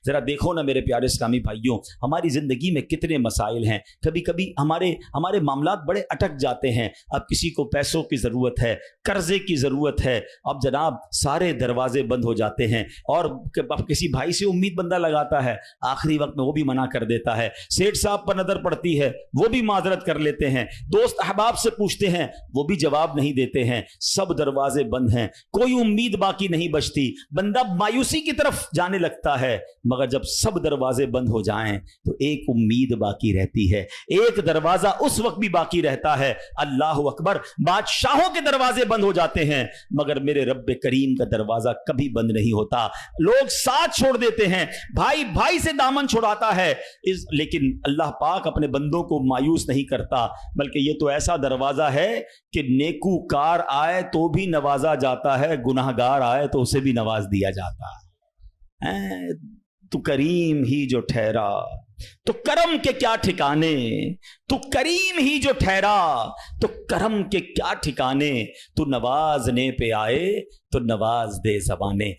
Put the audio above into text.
ذرا دیکھو نا میرے پیارے اسلامی بھائیوں، ہماری زندگی میں کتنے مسائل ہیں، کبھی کبھی ہمارے معاملات بڑے اٹک جاتے ہیں۔ اب کسی کو پیسوں کی ضرورت ہے، قرضے کی ضرورت ہے، اب جناب سارے دروازے بند ہو جاتے ہیں، اور اب کسی بھائی سے امید بندہ لگاتا ہے، آخری وقت میں وہ بھی منع کر دیتا ہے، سیٹھ صاحب پر نظر پڑتی ہے وہ بھی معذرت کر لیتے ہیں، دوست احباب سے پوچھتے ہیں وہ بھی جواب نہیں دیتے ہیں، سب دروازے بند ہیں، کوئی امید باقی نہیں بچتی، بندہ مایوسی کی طرف جانے لگتا ہے۔ مگر جب سب دروازے بند ہو جائیں تو ایک امید باقی رہتی ہے، ایک دروازہ اس وقت بھی باقی رہتا ہے، اللہ اکبر۔ بادشاہوں کے دروازے بند ہو جاتے ہیں مگر میرے رب کریم کا دروازہ کبھی بند نہیں ہوتا۔ لوگ ساتھ چھوڑ دیتے ہیں، بھائی بھائی سے دامن چھڑاتا ہے، لیکن اللہ پاک اپنے بندوں کو مایوس نہیں کرتا، بلکہ یہ تو ایسا دروازہ ہے کہ نیکوکار آئے تو بھی نوازا جاتا ہے، گناہگار آئے تو اسے بھی نواز دیا جاتا ہے۔ تو کریم ہی جو ٹھہرا تو کرم کے کیا ٹھکانے، تو کریم ہی جو ٹھہرا تو کرم کے کیا ٹھکانے، تو نوازنے پہ آئے تو نواز دے زبانے۔